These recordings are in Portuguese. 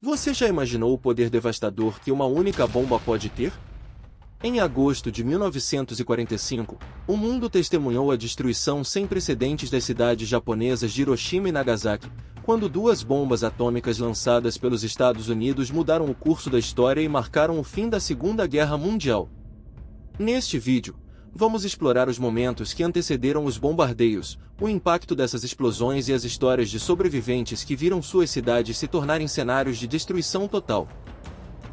Você já imaginou o poder devastador que uma única bomba pode ter? Em agosto de 1945, o mundo testemunhou a destruição sem precedentes das cidades japonesas de Hiroshima e Nagasaki, quando duas bombas atômicas lançadas pelos Estados Unidos mudaram o curso da história e marcaram o fim da Segunda Guerra Mundial. Neste vídeo, vamos explorar os momentos que antecederam os bombardeios, o impacto dessas explosões e as histórias de sobreviventes que viram suas cidades se tornarem cenários de destruição total.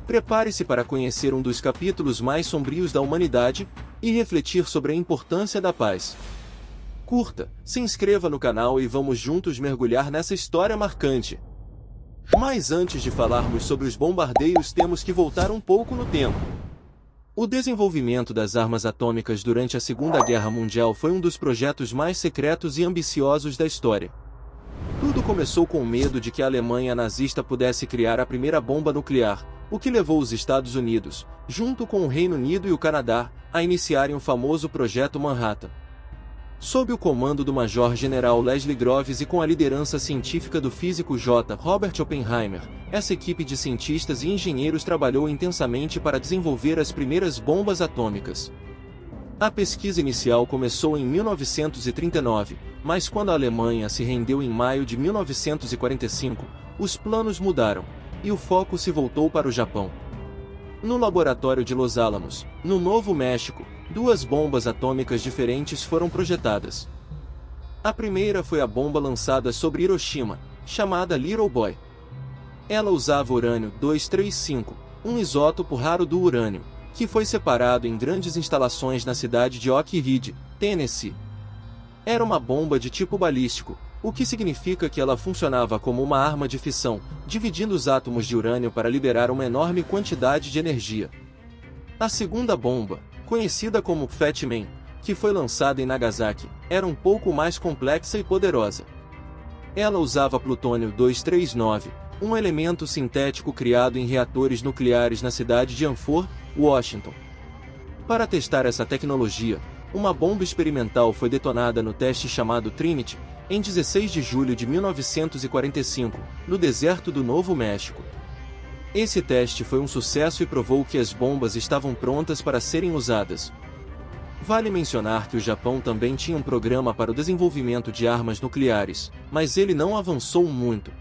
Prepare-se para conhecer um dos capítulos mais sombrios da humanidade e refletir sobre a importância da paz. Curta, se inscreva no canal e vamos juntos mergulhar nessa história marcante. Mas antes de falarmos sobre os bombardeios, temos que voltar um pouco no tempo. O desenvolvimento das armas atômicas durante a Segunda Guerra Mundial foi um dos projetos mais secretos e ambiciosos da história. Tudo começou com o medo de que a Alemanha nazista pudesse criar a primeira bomba nuclear, o que levou os Estados Unidos, junto com o Reino Unido e o Canadá, a iniciarem o famoso Projeto Manhattan. Sob o comando do Major-General Leslie Groves e com a liderança científica do físico J. Robert Oppenheimer, essa equipe de cientistas e engenheiros trabalhou intensamente para desenvolver as primeiras bombas atômicas. A pesquisa inicial começou em 1939, mas quando a Alemanha se rendeu em maio de 1945, os planos mudaram, e o foco se voltou para o Japão. No laboratório de Los Alamos, no Novo México, duas bombas atômicas diferentes foram projetadas. A primeira foi a bomba lançada sobre Hiroshima, chamada Little Boy. Ela usava urânio-235, um isótopo raro do urânio, que foi separado em grandes instalações na cidade de Oak Ridge, Tennessee. Era uma bomba de tipo balístico, o que significa que ela funcionava como uma arma de fissão, dividindo os átomos de urânio para liberar uma enorme quantidade de energia. A segunda bomba, conhecida como Fat Man, que foi lançada em Nagasaki, era um pouco mais complexa e poderosa. Ela usava plutônio-239, um elemento sintético criado em reatores nucleares na cidade de Hanford, Washington. Para testar essa tecnologia, uma bomba experimental foi detonada no teste chamado Trinity, em 16 de julho de 1945, no deserto do Novo México. Esse teste foi um sucesso e provou que as bombas estavam prontas para serem usadas. Vale mencionar que o Japão também tinha um programa para o desenvolvimento de armas nucleares, mas ele não avançou muito.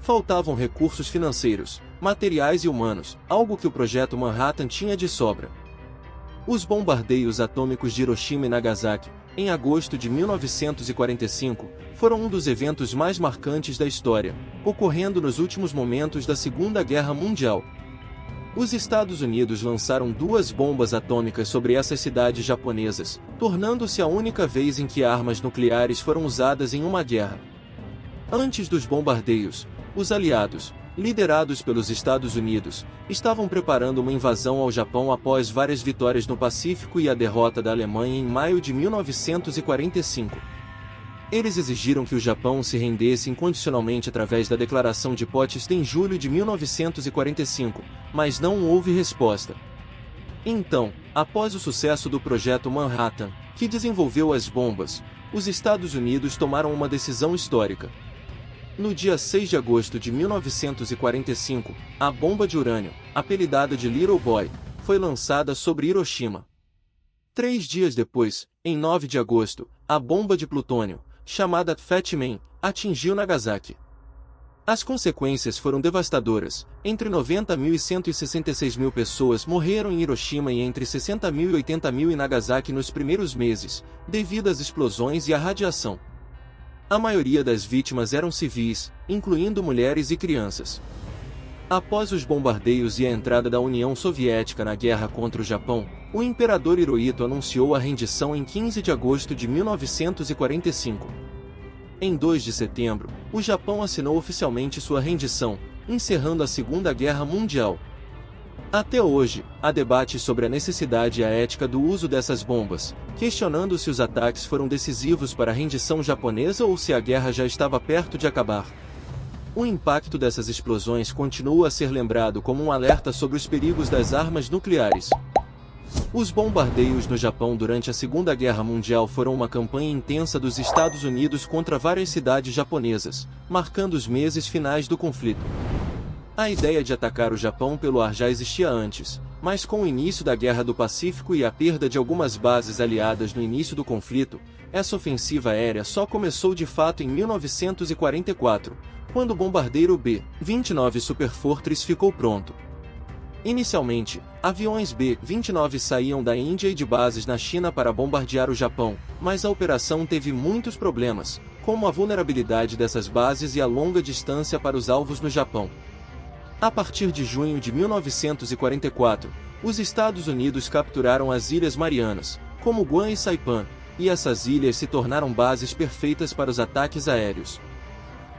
Faltavam recursos financeiros, materiais e humanos, algo que o Projeto Manhattan tinha de sobra. Os bombardeios atômicos de Hiroshima e Nagasaki, em agosto de 1945, foram um dos eventos mais marcantes da história, ocorrendo nos últimos momentos da Segunda Guerra Mundial. Os Estados Unidos lançaram duas bombas atômicas sobre essas cidades japonesas, tornando-se a única vez em que armas nucleares foram usadas em uma guerra. Antes dos bombardeios, os aliados, liderados pelos Estados Unidos, estavam preparando uma invasão ao Japão após várias vitórias no Pacífico e a derrota da Alemanha em maio de 1945. Eles exigiram que o Japão se rendesse incondicionalmente através da Declaração de Potsdam em julho de 1945, mas não houve resposta. Então, após o sucesso do Projeto Manhattan, que desenvolveu as bombas, os Estados Unidos tomaram uma decisão histórica. No dia 6 de agosto de 1945, a bomba de urânio, apelidada de Little Boy, foi lançada sobre Hiroshima. 3 dias depois, em 9 de agosto, a bomba de plutônio, chamada Fat Man, atingiu Nagasaki. As consequências foram devastadoras. Entre 90 mil e 166 mil pessoas morreram em Hiroshima e entre 60 mil e 80 mil em Nagasaki nos primeiros meses, devido às explosões e à radiação. A maioria das vítimas eram civis, incluindo mulheres e crianças. Após os bombardeios e a entrada da União Soviética na guerra contra o Japão, o imperador Hirohito anunciou a rendição em 15 de agosto de 1945. Em 2 de setembro, o Japão assinou oficialmente sua rendição, encerrando a Segunda Guerra Mundial. Até hoje, há debates sobre a necessidade e a ética do uso dessas bombas, questionando se os ataques foram decisivos para a rendição japonesa ou se a guerra já estava perto de acabar. O impacto dessas explosões continua a ser lembrado como um alerta sobre os perigos das armas nucleares. Os bombardeios no Japão durante a Segunda Guerra Mundial foram uma campanha intensa dos Estados Unidos contra várias cidades japonesas, marcando os meses finais do conflito. A ideia de atacar o Japão pelo ar já existia antes, mas com o início da Guerra do Pacífico e a perda de algumas bases aliadas no início do conflito, essa ofensiva aérea só começou de fato em 1944, quando o bombardeiro B-29 Super Fortress ficou pronto. Inicialmente, aviões B-29 saíam da Índia e de bases na China para bombardear o Japão, mas a operação teve muitos problemas, como a vulnerabilidade dessas bases e a longa distância para os alvos no Japão. A partir de junho de 1944, os Estados Unidos capturaram as Ilhas Marianas, como Guam e Saipan, e essas ilhas se tornaram bases perfeitas para os ataques aéreos.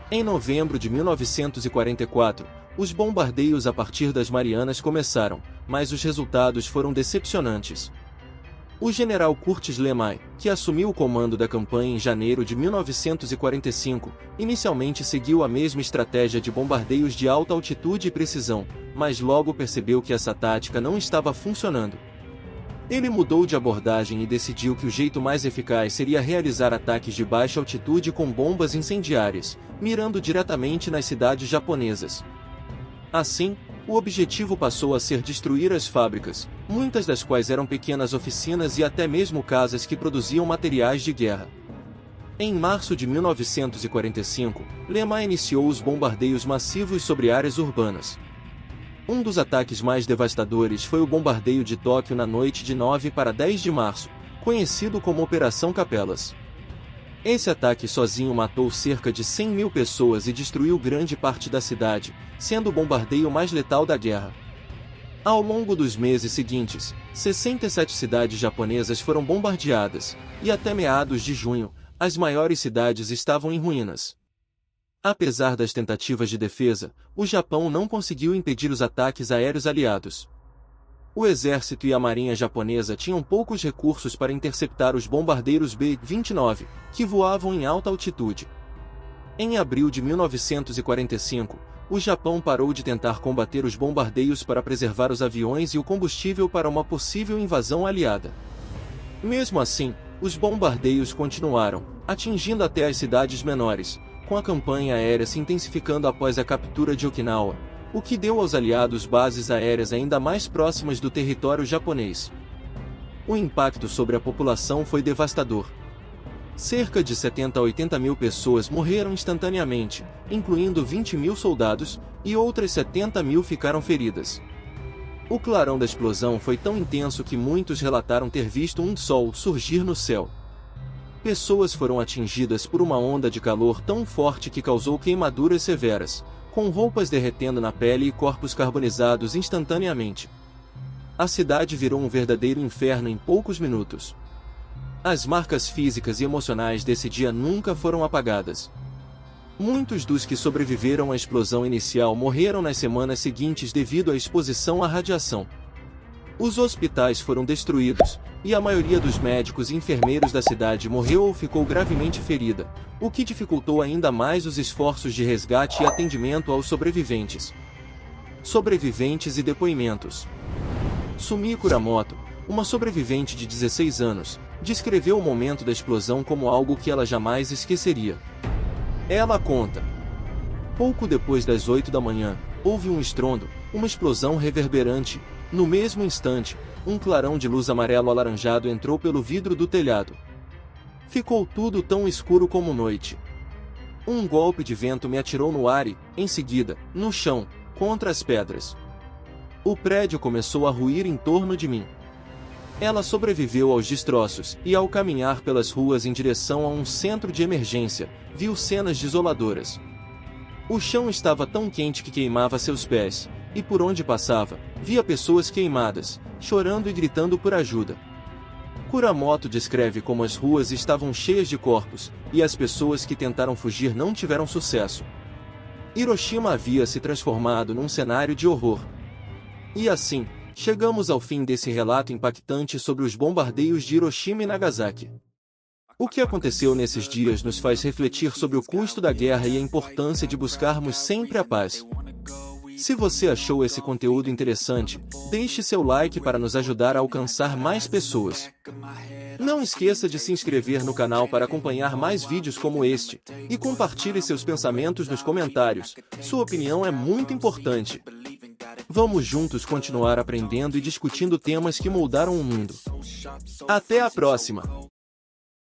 Em novembro de 1944, os bombardeios a partir das Marianas começaram, mas os resultados foram decepcionantes. O general Curtis LeMay, que assumiu o comando da campanha em janeiro de 1945, inicialmente seguiu a mesma estratégia de bombardeios de alta altitude e precisão, mas logo percebeu que essa tática não estava funcionando. Ele mudou de abordagem e decidiu que o jeito mais eficaz seria realizar ataques de baixa altitude com bombas incendiárias, mirando diretamente nas cidades japonesas. Assim, o objetivo passou a ser destruir as fábricas, muitas das quais eram pequenas oficinas e até mesmo casas que produziam materiais de guerra. Em março de 1945, LeMay iniciou os bombardeios massivos sobre áreas urbanas. Um dos ataques mais devastadores foi o bombardeio de Tóquio na noite de 9 para 10 de março, conhecido como Operação Capelas. Esse ataque sozinho matou cerca de 100 mil pessoas e destruiu grande parte da cidade, sendo o bombardeio mais letal da guerra. Ao longo dos meses seguintes, 67 cidades japonesas foram bombardeadas, e até meados de junho, as maiores cidades estavam em ruínas. Apesar das tentativas de defesa, o Japão não conseguiu impedir os ataques aéreos aliados. O exército e a marinha japonesa tinham poucos recursos para interceptar os bombardeiros B-29, que voavam em alta altitude. Em abril de 1945, o Japão parou de tentar combater os bombardeios para preservar os aviões e o combustível para uma possível invasão aliada. Mesmo assim, os bombardeios continuaram, atingindo até as cidades menores, com a campanha aérea se intensificando após a captura de Okinawa, o que deu aos aliados bases aéreas ainda mais próximas do território japonês. O impacto sobre a população foi devastador. Cerca de 70 a 80 mil pessoas morreram instantaneamente, incluindo 20 mil soldados, e outras 70 mil ficaram feridas. O clarão da explosão foi tão intenso que muitos relataram ter visto um sol surgir no céu. Pessoas foram atingidas por uma onda de calor tão forte que causou queimaduras severas, com roupas derretendo na pele e corpos carbonizados instantaneamente. A cidade virou um verdadeiro inferno em poucos minutos. As marcas físicas e emocionais desse dia nunca foram apagadas. Muitos dos que sobreviveram à explosão inicial morreram nas semanas seguintes devido à exposição à radiação. Os hospitais foram destruídos, e a maioria dos médicos e enfermeiros da cidade morreu ou ficou gravemente ferida, o que dificultou ainda mais os esforços de resgate e atendimento aos sobreviventes. Sobreviventes e depoimentos. Sumi Kuramoto, uma sobrevivente de 16 anos, descreveu o momento da explosão como algo que ela jamais esqueceria. Ela conta: pouco depois das 8 da manhã, houve um estrondo, uma explosão reverberante. No mesmo instante, um clarão de luz amarelo-alaranjado entrou pelo vidro do telhado. Ficou tudo tão escuro como noite. Um golpe de vento me atirou no ar e, em seguida, no chão, contra as pedras. O prédio começou a ruir em torno de mim. Ela sobreviveu aos destroços e, ao caminhar pelas ruas em direção a um centro de emergência, viu cenas desoladoras. O chão estava tão quente que queimava seus pés, e por onde passava, via pessoas queimadas, chorando e gritando por ajuda. Kuramoto descreve como as ruas estavam cheias de corpos, e as pessoas que tentaram fugir não tiveram sucesso. Hiroshima havia se transformado num cenário de horror. E assim, chegamos ao fim desse relato impactante sobre os bombardeios de Hiroshima e Nagasaki. O que aconteceu nesses dias nos faz refletir sobre o custo da guerra e a importância de buscarmos sempre a paz. Se você achou esse conteúdo interessante, deixe seu like para nos ajudar a alcançar mais pessoas. Não esqueça de se inscrever no canal para acompanhar mais vídeos como este, e compartilhe seus pensamentos nos comentários, sua opinião é muito importante. Vamos juntos continuar aprendendo e discutindo temas que moldaram o mundo. Até a próxima!